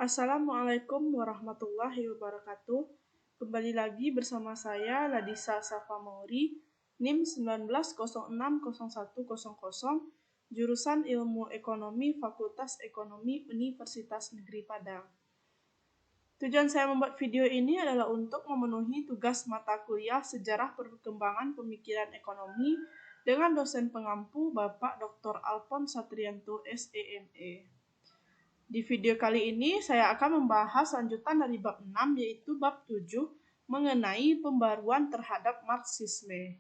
Assalamualaikum warahmatullahi wabarakatuh. Kembali lagi bersama saya Ladisa Safa Mauri, NIM 19060100, jurusan Ilmu Ekonomi Fakultas Ekonomi Universitas Negeri Padang. Tujuan saya membuat video ini adalah untuk memenuhi tugas mata kuliah Sejarah Perkembangan Pemikiran Ekonomi dengan dosen pengampu Bapak Dr. Alphon Satrianto, SEME. Di video kali ini saya akan membahas lanjutan dari bab 6, yaitu bab 7 mengenai pembaruan terhadap Marxisme.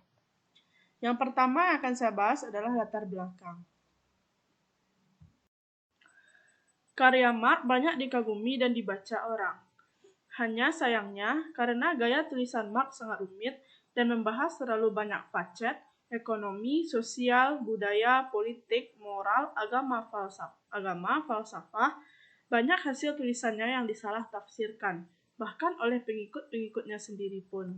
Yang pertama yang akan saya bahas adalah latar belakang. Karya Marx banyak dikagumi dan dibaca orang. Hanya sayangnya, karena gaya tulisan Marx sangat rumit dan membahas terlalu banyak facet, ekonomi, sosial, budaya, politik, moral, agama, falsafah, banyak hasil tulisannya yang disalah tafsirkan, bahkan oleh pengikut-pengikutnya sendiri pun.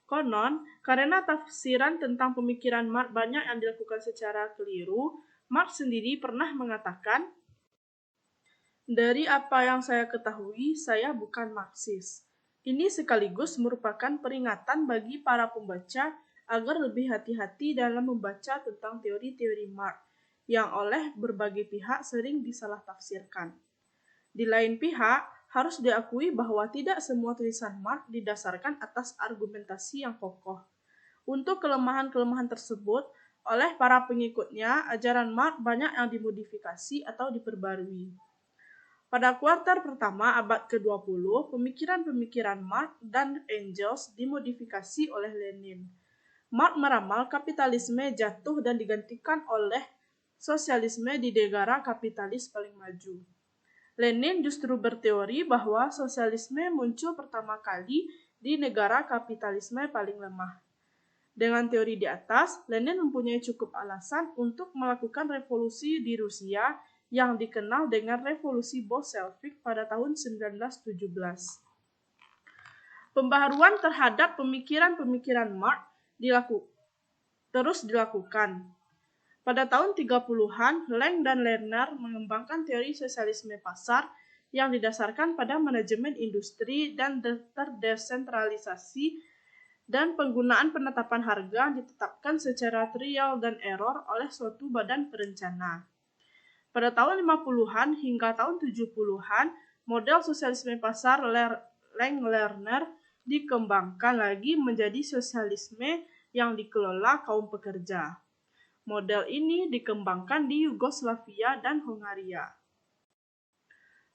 Konon, karena tafsiran tentang pemikiran Marx banyak yang dilakukan secara keliru, Marx sendiri pernah mengatakan, "Dari apa yang saya ketahui, saya bukan Marxis." Ini sekaligus merupakan peringatan bagi para pembaca agar lebih hati-hati dalam membaca tentang teori-teori Marx yang oleh berbagai pihak sering disalah tafsirkan. Di lain pihak, harus diakui bahwa tidak semua tulisan Marx didasarkan atas argumentasi yang kokoh. Untuk kelemahan-kelemahan tersebut, oleh para pengikutnya, ajaran Marx banyak yang dimodifikasi atau diperbarui. Pada kuartal pertama abad ke-20, pemikiran-pemikiran Marx dan Engels dimodifikasi oleh Lenin. Marx meramal kapitalisme jatuh dan digantikan oleh sosialisme di negara kapitalis paling maju. Lenin justru berteori bahwa sosialisme muncul pertama kali di negara kapitalisme paling lemah. Dengan teori di atas, Lenin mempunyai cukup alasan untuk melakukan revolusi di Rusia yang dikenal dengan revolusi Bolshevik pada tahun 1917. Pembaharuan terhadap pemikiran-pemikiran Marx terus dilakukan. Pada tahun 30-an, Leng dan Lerner mengembangkan teori sosialisme pasar yang didasarkan pada manajemen industri dan terdesentralisasi dan penggunaan penetapan harga ditetapkan secara trial dan error oleh suatu badan perencana. Pada tahun 50-an hingga tahun 70-an, model sosialisme pasar Leng-Lerner dikembangkan lagi menjadi sosialisme yang dikelola kaum pekerja. Model ini dikembangkan di Yugoslavia dan Hongaria.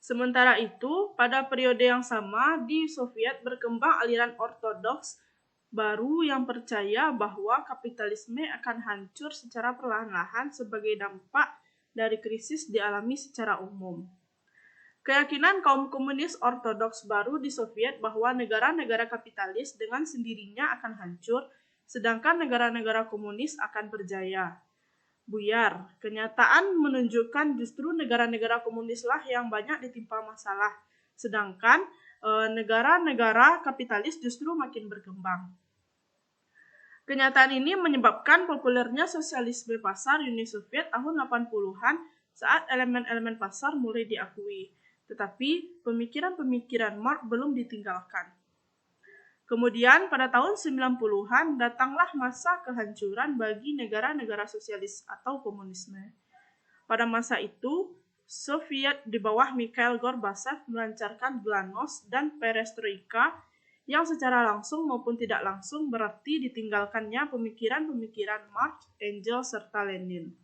Sementara itu, pada periode yang sama di Soviet berkembang aliran ortodoks baru yang percaya bahwa kapitalisme akan hancur secara perlahan-lahan sebagai dampak dari krisis dialami secara umum. Keyakinan kaum komunis ortodoks baru di Soviet bahwa negara-negara kapitalis dengan sendirinya akan hancur, sedangkan negara-negara komunis akan berjaya. Buyar, kenyataan menunjukkan justru negara-negara komunislah yang banyak ditimpa masalah, sedangkan negara-negara kapitalis justru makin berkembang. Kenyataan ini menyebabkan populernya sosialisme pasar Uni Soviet tahun 80-an saat elemen-elemen pasar mulai diakui, tetapi pemikiran-pemikiran Marx belum ditinggalkan. Kemudian pada tahun 90-an datanglah masa kehancuran bagi negara-negara sosialis atau komunisme. Pada masa itu, Soviet di bawah Mikhail Gorbachev melancarkan Glasnost dan Perestroika yang secara langsung maupun tidak langsung berarti ditinggalkannya pemikiran-pemikiran Marx, Engels, serta Lenin.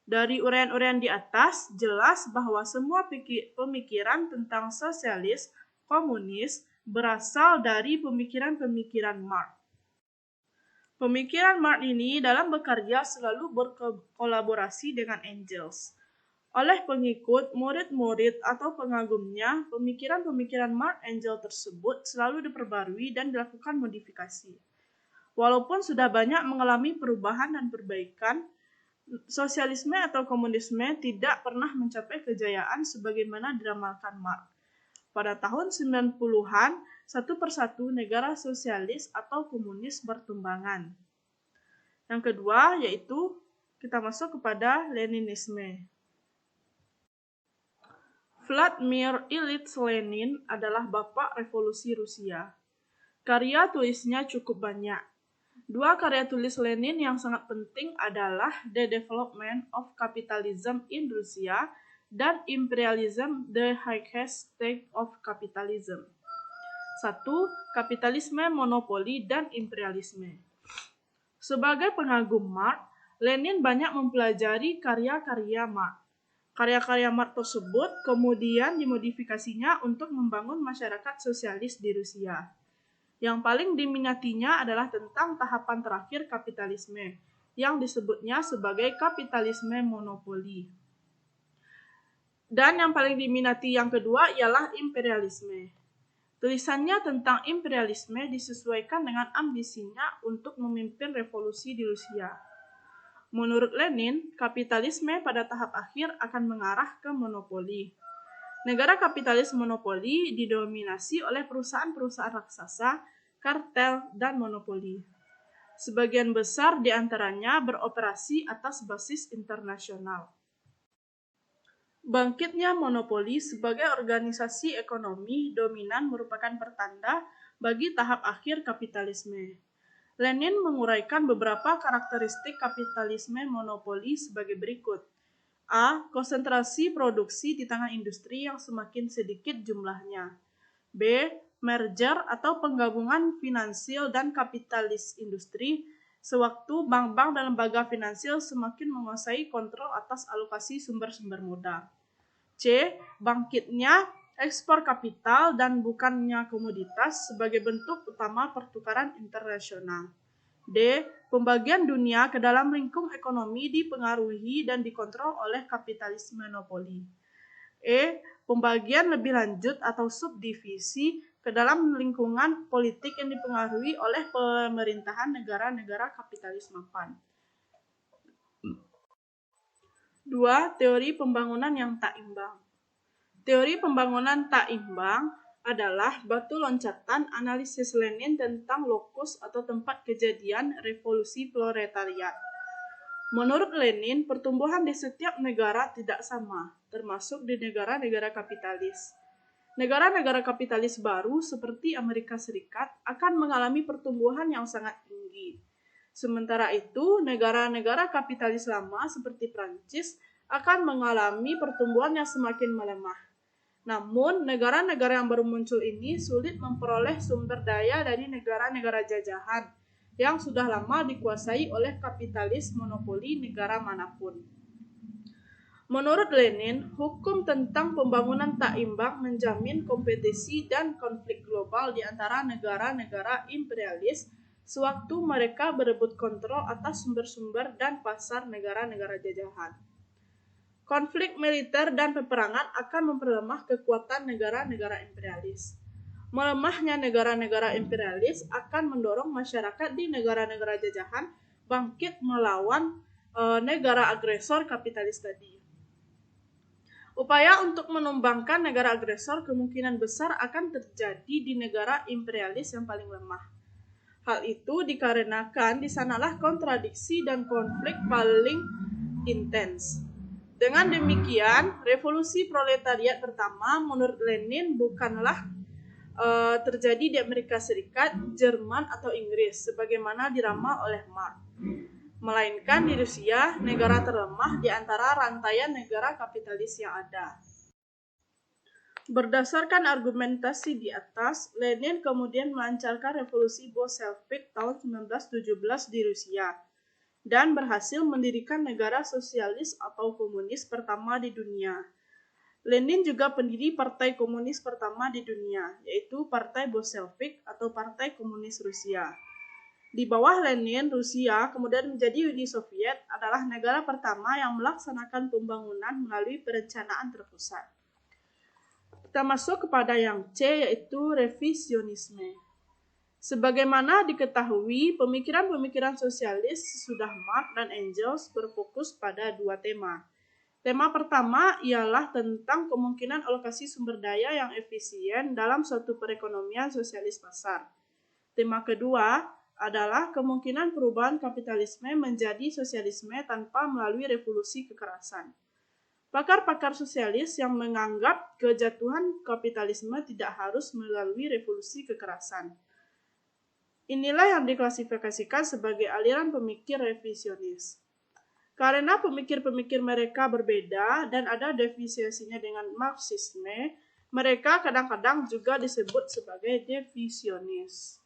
Dari uraian-uraian di atas, jelas bahwa semua pemikiran tentang sosialis, komunis, berasal dari pemikiran-pemikiran Marx. Pemikiran Marx ini dalam bekerja selalu berkolaborasi dengan Engels. Oleh pengikut, murid-murid, atau pengagumnya, pemikiran-pemikiran Marx Engels tersebut selalu diperbarui dan dilakukan modifikasi. Walaupun sudah banyak mengalami perubahan dan perbaikan, sosialisme atau komunisme tidak pernah mencapai kejayaan sebagaimana diramalkan Marx. Pada tahun 90-an, satu persatu negara sosialis atau komunis bertumbangan. Yang kedua, yaitu kita masuk kepada Leninisme. Vladimir Ilyich Lenin adalah bapak revolusi Rusia. Karya tulisnya cukup banyak. Dua karya tulis Lenin yang sangat penting adalah The Development of Capitalism in Russia dan Imperialism, The Highest State of Capitalism. 1. Kapitalisme, monopoli, dan imperialisme. Sebagai pengagum Marx, Lenin banyak mempelajari karya-karya Marx. Karya-karya Marx tersebut kemudian dimodifikasinya untuk membangun masyarakat sosialis di Rusia. Yang paling diminatinya adalah tentang tahapan terakhir kapitalisme, yang disebutnya sebagai kapitalisme monopoli. Dan yang paling diminati yang kedua ialah imperialisme. Tulisannya tentang imperialisme disesuaikan dengan ambisinya untuk memimpin revolusi di Rusia. Menurut Lenin, kapitalisme pada tahap akhir akan mengarah ke monopoli. Negara kapitalis monopoli didominasi oleh perusahaan-perusahaan raksasa, kartel, dan monopoli. Sebagian besar di antaranya beroperasi atas basis internasional. Bangkitnya monopoli sebagai organisasi ekonomi dominan merupakan pertanda bagi tahap akhir kapitalisme. Lenin menguraikan beberapa karakteristik kapitalisme monopoli sebagai berikut. A. Konsentrasi produksi di tangan industri yang semakin sedikit jumlahnya. B. Merger atau penggabungan finansial dan kapitalis industri, sewaktu bank-bank dan lembaga finansial semakin menguasai kontrol atas alokasi sumber-sumber modal. C. Bangkitnya ekspor kapital dan bukannya komoditas sebagai bentuk utama pertukaran internasional. D. Pembagian dunia ke dalam lingkup ekonomi dipengaruhi dan dikontrol oleh kapitalisme monopoli. E. Pembagian lebih lanjut atau subdivisi ke dalam lingkungan politik yang dipengaruhi oleh pemerintahan negara-negara kapitalis mapan. 2. Teori pembangunan yang tak imbang. Teori pembangunan tak imbang adalah batu loncatan analisis Lenin tentang lokus atau tempat kejadian revolusi proletariat. Menurut Lenin, pertumbuhan di setiap negara tidak sama, termasuk di negara-negara kapitalis. Negara-negara kapitalis baru seperti Amerika Serikat akan mengalami pertumbuhan yang sangat tinggi. Sementara itu, negara-negara kapitalis lama seperti Prancis akan mengalami pertumbuhan yang semakin melemah. Namun, negara-negara yang baru muncul ini sulit memperoleh sumber daya dari negara-negara jajahan yang sudah lama dikuasai oleh kapitalis monopoli negara manapun. Menurut Lenin, hukum tentang pembangunan tak imbang menjamin kompetisi dan konflik global di antara negara-negara imperialis sewaktu mereka berebut kontrol atas sumber-sumber dan pasar negara-negara jajahan. Konflik militer dan peperangan akan memperlemah kekuatan negara-negara imperialis. Melemahnya negara-negara imperialis akan mendorong masyarakat di negara-negara jajahan bangkit melawan negara agresor kapitalis tadi. Upaya untuk menumbangkan negara agresor kemungkinan besar akan terjadi di negara imperialis yang paling lemah. Hal itu dikarenakan di sanalah kontradiksi dan konflik paling intens. Dengan demikian, revolusi proletariat pertama menurut Lenin bukanlah terjadi di Amerika Serikat, Jerman, atau Inggris, sebagaimana diramal oleh Marx, melainkan di Rusia, negara terlemah di antara rantaian negara kapitalis yang ada. Berdasarkan argumentasi di atas, Lenin kemudian melancarkan revolusi Bolshevik tahun 1917 di Rusia dan berhasil mendirikan negara sosialis atau komunis pertama di dunia. Lenin juga pendiri Partai Komunis pertama di dunia, yaitu Partai Bolshevik atau Partai Komunis Rusia. Di bawah Lenin, Rusia kemudian menjadi Uni Soviet adalah negara pertama yang melaksanakan pembangunan melalui perencanaan terpusat. Kita masuk kepada yang C, yaitu revisionisme. Sebagaimana diketahui, pemikiran-pemikiran sosialis sesudah Marx dan Engels berfokus pada dua tema. Tema pertama ialah tentang kemungkinan alokasi sumber daya yang efisien dalam suatu perekonomian sosialis pasar. Tema kedua adalah kemungkinan perubahan kapitalisme menjadi sosialisme tanpa melalui revolusi kekerasan. Pakar-pakar sosialis yang menganggap kejatuhan kapitalisme tidak harus melalui revolusi kekerasan. Inilah yang diklasifikasikan sebagai aliran pemikir revisionis. Karena pemikir-pemikir mereka berbeda dan ada definiasinya dengan Marxisme, mereka kadang-kadang juga disebut sebagai divisionis.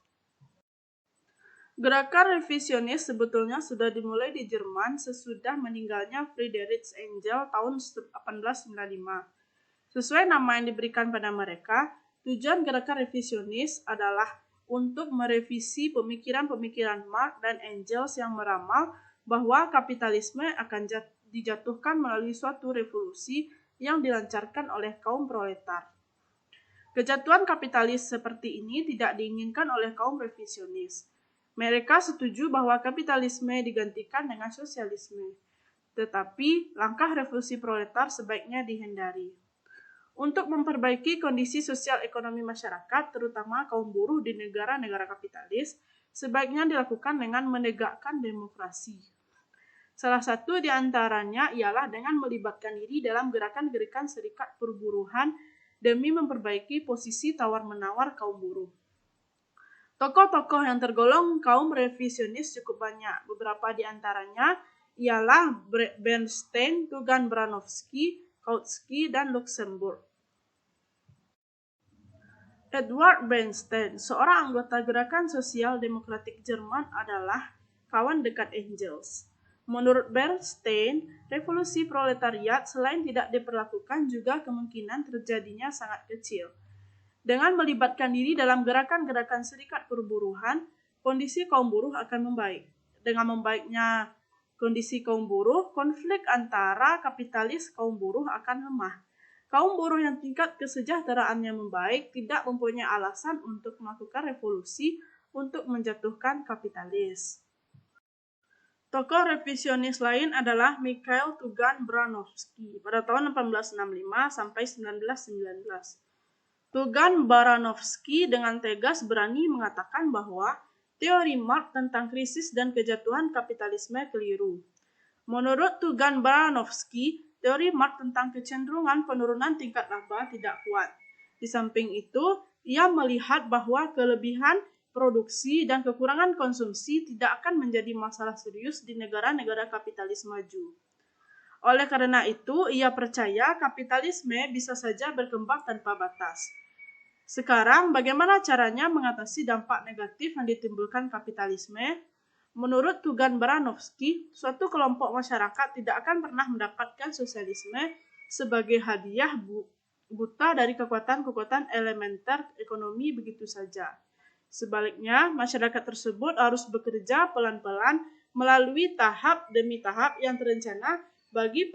Gerakan revisionis sebetulnya sudah dimulai di Jerman sesudah meninggalnya Friedrich Engels tahun 1895. Sesuai nama yang diberikan pada mereka, tujuan gerakan revisionis adalah untuk merevisi pemikiran-pemikiran Marx dan Engels yang meramal bahwa kapitalisme akan dijatuhkan melalui suatu revolusi yang dilancarkan oleh kaum proletar. Kejatuhan kapitalis seperti ini tidak diinginkan oleh kaum revisionis. Mereka setuju bahwa kapitalisme digantikan dengan sosialisme, tetapi langkah revolusi proletar sebaiknya dihindari. Untuk memperbaiki kondisi sosial ekonomi masyarakat, terutama kaum buruh di negara-negara kapitalis, sebaiknya dilakukan dengan menegakkan demokrasi. Salah satu di antaranya ialah dengan melibatkan diri dalam gerakan-gerakan serikat perburuhan demi memperbaiki posisi tawar-menawar kaum buruh. Tokoh-tokoh yang tergolong kaum revisionis cukup banyak. Beberapa di antaranya ialah Bernstein, Tugan Baranovsky, Kautsky, dan Luxemburg. Edward Bernstein, seorang anggota gerakan sosial demokratik Jerman, adalah kawan dekat Engels. Menurut Bernstein, revolusi proletariat selain tidak diperlakukan juga kemungkinan terjadinya sangat kecil. Dengan melibatkan diri dalam gerakan-gerakan serikat perburuhan, kondisi kaum buruh akan membaik. Dengan membaiknya kondisi kaum buruh, konflik antara kapitalis kaum buruh akan lemah. Kaum buruh yang tingkat kesejahteraannya membaik tidak mempunyai alasan untuk melakukan revolusi untuk menjatuhkan kapitalis. Tokoh revisionis lain adalah Mikhail Tugan Baranovsky pada tahun 1865 sampai 1919. Tugan Baranovsky dengan tegas berani mengatakan bahwa teori Marx tentang krisis dan kejatuhan kapitalisme keliru. Menurut Tugan Baranovsky, teori Marx tentang kecenderungan penurunan tingkat laba tidak kuat. Di samping itu, ia melihat bahwa kelebihan produksi dan kekurangan konsumsi tidak akan menjadi masalah serius di negara-negara kapitalis maju. Oleh karena itu, ia percaya kapitalisme bisa saja berkembang tanpa batas. Sekarang, bagaimana caranya mengatasi dampak negatif yang ditimbulkan kapitalisme? Menurut Tugan Baranovsky, suatu kelompok masyarakat tidak akan pernah mendapatkan sosialisme sebagai hadiah buta dari kekuatan-kekuatan elementer ekonomi begitu saja. Sebaliknya, masyarakat tersebut harus bekerja pelan-pelan melalui tahap demi tahap yang terencana bagi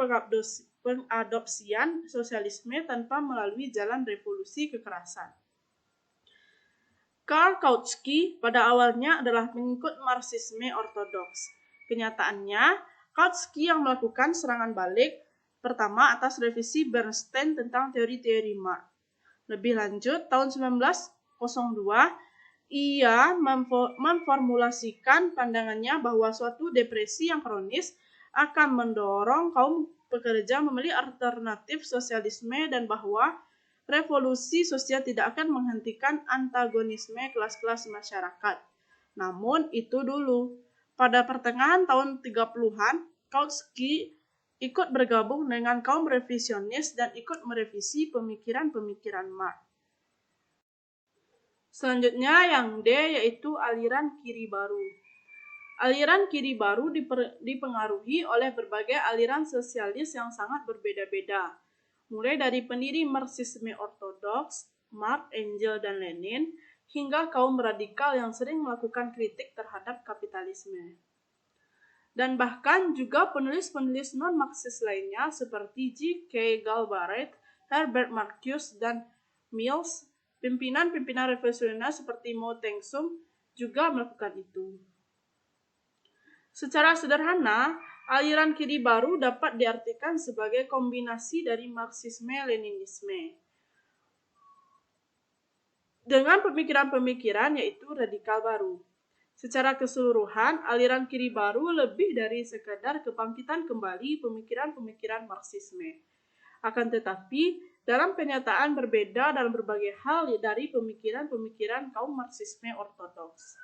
pengadopsian sosialisme tanpa melalui jalan revolusi kekerasan. Karl Kautsky pada awalnya adalah pengikut Marxisme ortodoks. Kenyataannya, Kautsky yang melakukan serangan balik pertama atas revisi Bernstein tentang teori-teori Marx. Lebih lanjut, tahun 1902, ia memformulasikan pandangannya bahwa suatu depresi yang kronis akan mendorong kaum pekerja memilih alternatif sosialisme dan bahwa revolusi sosial tidak akan menghentikan antagonisme kelas-kelas masyarakat. Namun itu dulu. Pada pertengahan tahun 30-an, Kautsky ikut bergabung dengan kaum revisionis dan ikut merevisi pemikiran-pemikiran Marx. Selanjutnya yang D yaitu aliran kiri baru. Aliran kiri baru dipengaruhi oleh berbagai aliran sosialis yang sangat berbeda-beda. Mulai dari pendiri Marxisme ortodoks, Marx, Engels, dan Lenin, hingga kaum radikal yang sering melakukan kritik terhadap kapitalisme. Dan bahkan juga penulis-penulis non-Marxis lainnya seperti G. K. Galbraith, Herbert Marcuse, dan Mills, pimpinan-pimpinan revolusioner seperti Mao Tse-tung juga melakukan itu. Secara sederhana, aliran kiri baru dapat diartikan sebagai kombinasi dari Marxisme-Leninisme dengan pemikiran-pemikiran yaitu radikal baru. Secara keseluruhan, aliran kiri baru lebih dari sekadar kebangkitan kembali pemikiran-pemikiran Marxisme. Akan tetapi, dalam kenyataan berbeda dalam berbagai hal dari pemikiran-pemikiran kaum Marxisme ortodoks.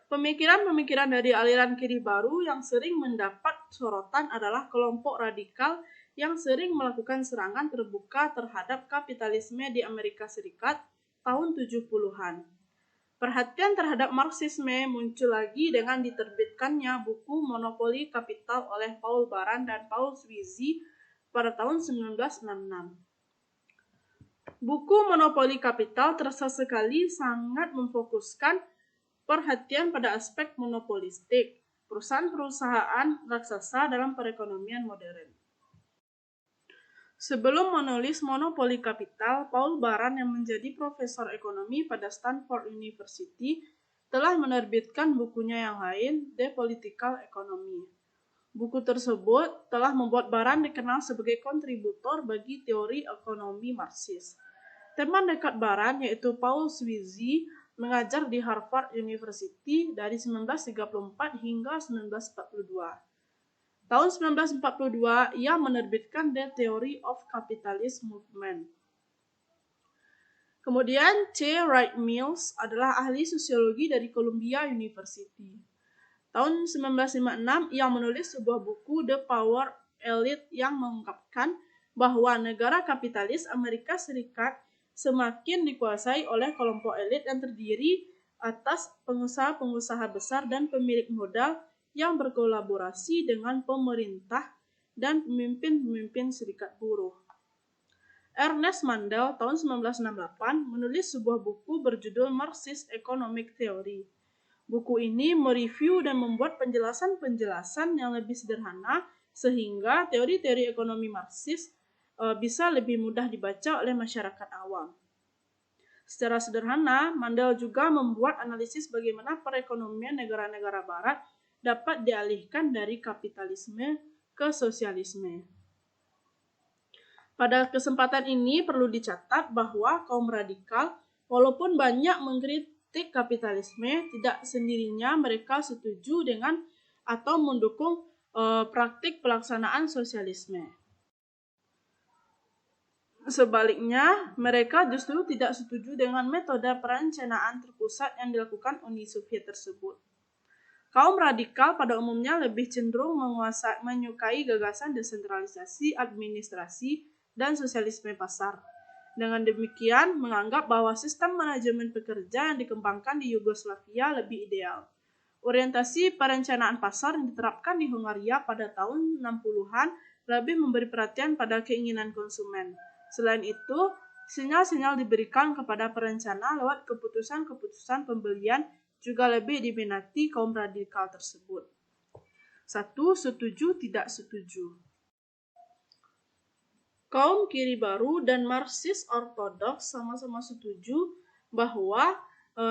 Pemikiran-pemikiran dari aliran kiri baru yang sering mendapat sorotan adalah kelompok radikal yang sering melakukan serangan terbuka terhadap kapitalisme di Amerika Serikat tahun 70-an. Perhatian terhadap Marxisme muncul lagi dengan diterbitkannya buku Monopoli Kapital oleh Paul Baran dan Paul Sweezy pada tahun 1966. Buku Monopoli Kapital terasa sekali sangat memfokuskan perhatian pada aspek monopolistik perusahaan-perusahaan raksasa dalam perekonomian modern. Sebelum menulis Monopoli Kapital, Paul Baran yang menjadi profesor ekonomi pada Stanford University telah menerbitkan bukunya yang lain, The Political Economy. Buku tersebut telah membuat Baran dikenal sebagai kontributor bagi teori ekonomi Marxis. Teman dekat Baran, yaitu Paul Sweezy, mengajar di Harvard University dari 1934 hingga 1942. Tahun 1942, ia menerbitkan The Theory of Capitalist Movement. Kemudian, C. Wright Mills adalah ahli sosiologi dari Columbia University. Tahun 1956, ia menulis sebuah buku The Power Elite yang mengungkapkan bahwa negara kapitalis Amerika Serikat semakin dikuasai oleh kelompok elit yang terdiri atas pengusaha-pengusaha besar dan pemilik modal yang berkolaborasi dengan pemerintah dan pemimpin-pemimpin serikat buruh. Ernest Mandel tahun 1968 menulis sebuah buku berjudul Marxist Economic Theory. Buku ini mereview dan membuat penjelasan-penjelasan yang lebih sederhana sehingga teori-teori ekonomi Marxis bisa lebih mudah dibaca oleh masyarakat awam. Secara sederhana, Mandel juga membuat analisis bagaimana perekonomian negara-negara barat dapat dialihkan dari kapitalisme ke sosialisme. Pada kesempatan ini perlu dicatat bahwa kaum radikal, walaupun banyak mengkritik kapitalisme, tidak sendirinya mereka setuju dengan atau mendukung praktik pelaksanaan sosialisme. Sebaliknya, mereka justru tidak setuju dengan metode perencanaan terpusat yang dilakukan Uni Soviet tersebut. Kaum radikal pada umumnya lebih cenderung menyukai gagasan desentralisasi administrasi dan sosialisme pasar. Dengan demikian, menganggap bahwa sistem manajemen pekerja yang dikembangkan di Yugoslavia lebih ideal. Orientasi perencanaan pasar yang diterapkan di Hungaria pada tahun 60-an lebih memberi perhatian pada keinginan konsumen. Selain itu, sinyal-sinyal diberikan kepada perencana lewat keputusan-keputusan pembelian juga lebih diminati kaum radikal tersebut. 1. Setuju tidak setuju. Kaum kiri baru dan Marxis ortodoks sama-sama setuju bahwa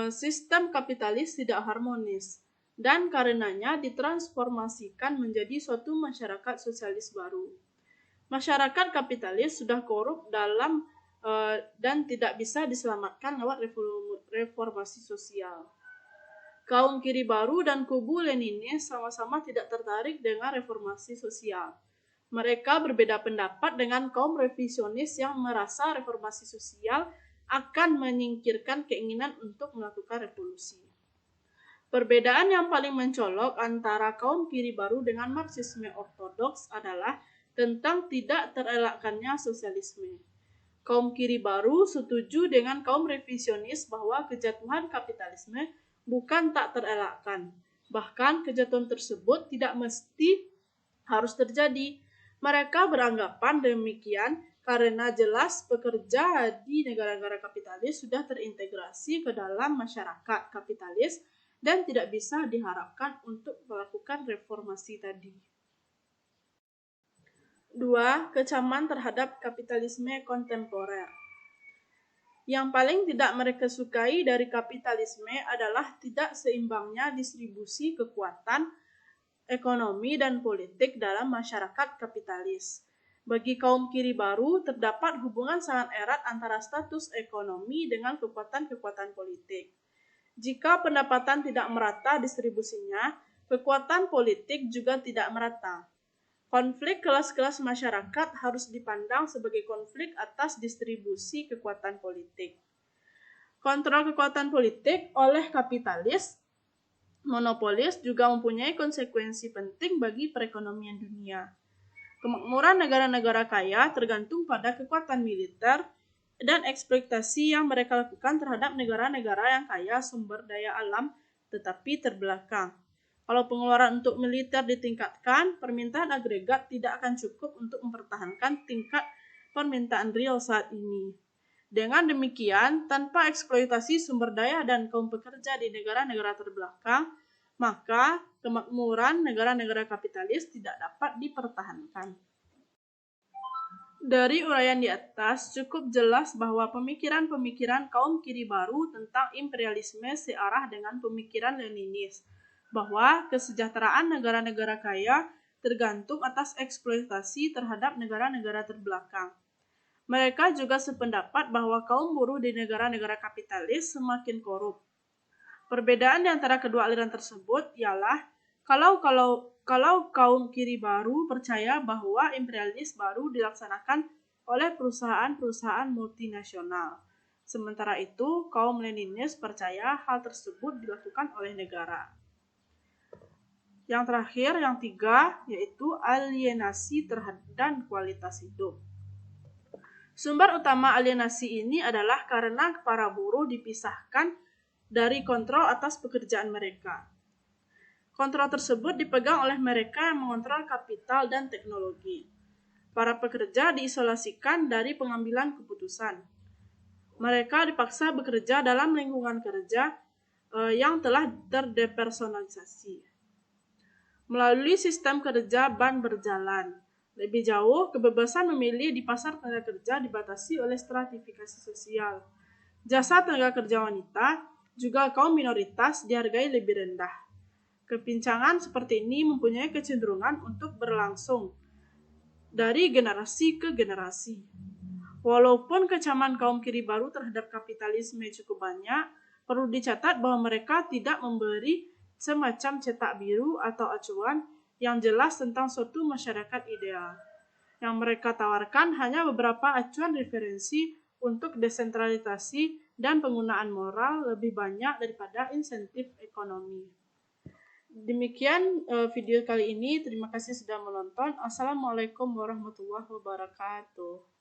sistem kapitalis tidak harmonis dan karenanya ditransformasikan menjadi suatu masyarakat sosialis baru. Masyarakat kapitalis sudah korup dan tidak bisa diselamatkan lewat reformasi sosial. Kaum kiri baru dan kubu Leninis sama-sama tidak tertarik dengan reformasi sosial. Mereka berbeda pendapat dengan kaum revisionis yang merasa reformasi sosial akan menyingkirkan keinginan untuk melakukan revolusi. Perbedaan yang paling mencolok antara kaum kiri baru dengan Marxisme ortodoks adalah tentang tidak terelakkannya sosialisme. Kaum kiri baru setuju dengan kaum revisionis bahwa kejatuhan kapitalisme bukan tak terelakkan. Bahkan kejatuhan tersebut tidak mesti harus terjadi. Mereka beranggapan demikian karena jelas pekerja di negara-negara kapitalis sudah terintegrasi ke dalam masyarakat kapitalis dan tidak bisa diharapkan untuk melakukan reformasi tadi. 2. Kecaman terhadap kapitalisme kontemporer. Yang paling tidak mereka sukai dari kapitalisme adalah tidak seimbangnya distribusi kekuatan ekonomi dan politik dalam masyarakat kapitalis. Bagi kaum kiri baru, terdapat hubungan sangat erat antara status ekonomi dengan kekuatan-kekuatan politik. Jika pendapatan tidak merata distribusinya, kekuatan politik juga tidak merata. Konflik kelas-kelas masyarakat harus dipandang sebagai konflik atas distribusi kekuatan politik. Kontrol kekuatan politik oleh kapitalis monopolis juga mempunyai konsekuensi penting bagi perekonomian dunia. Kemakmuran negara-negara kaya tergantung pada kekuatan militer dan eksploitasi yang mereka lakukan terhadap negara-negara yang kaya sumber daya alam tetapi terbelakang. Kalau pengeluaran untuk militer ditingkatkan, permintaan agregat tidak akan cukup untuk mempertahankan tingkat permintaan real saat ini. Dengan demikian, tanpa eksploitasi sumber daya dan kaum pekerja di negara-negara terbelakang, maka kemakmuran negara-negara kapitalis tidak dapat dipertahankan. Dari uraian di atas, cukup jelas bahwa pemikiran-pemikiran kaum kiri baru tentang imperialisme searah dengan pemikiran Leninis, bahwa kesejahteraan negara-negara kaya tergantung atas eksploitasi terhadap negara-negara terbelakang. Mereka juga sependapat bahwa kaum buruh di negara-negara kapitalis semakin korup. Perbedaan di antara kedua aliran tersebut ialah kalau kaum kiri baru percaya bahwa imperialis baru dilaksanakan oleh perusahaan-perusahaan multinasional. Sementara itu, kaum Leninis percaya hal tersebut dilakukan oleh negara. Yang terakhir, yang tiga, yaitu alienasi dan kualitas hidup. Sumber utama alienasi ini adalah karena para buruh dipisahkan dari kontrol atas pekerjaan mereka. Kontrol tersebut dipegang oleh mereka yang mengontrol kapital dan teknologi. Para pekerja diisolasikan dari pengambilan keputusan. Mereka dipaksa bekerja dalam lingkungan kerja yang telah terdepersonalisasi. Melalui sistem kerja ban berjalan. Lebih jauh, kebebasan memilih di pasar tenaga kerja dibatasi oleh stratifikasi sosial. Jasa tenaga kerja wanita, juga kaum minoritas dihargai lebih rendah. Kepincangan seperti ini mempunyai kecenderungan untuk berlangsung dari generasi ke generasi. Walaupun kecaman kaum kiri baru terhadap kapitalisme cukup banyak, perlu dicatat bahwa mereka tidak memberi semacam cetak biru atau acuan yang jelas tentang suatu masyarakat ideal. Yang mereka tawarkan hanya beberapa acuan referensi untuk desentralisasi dan penggunaan moral lebih banyak daripada insentif ekonomi. Demikian video kali ini. Terima kasih sudah menonton. Assalamualaikum warahmatullahi wabarakatuh.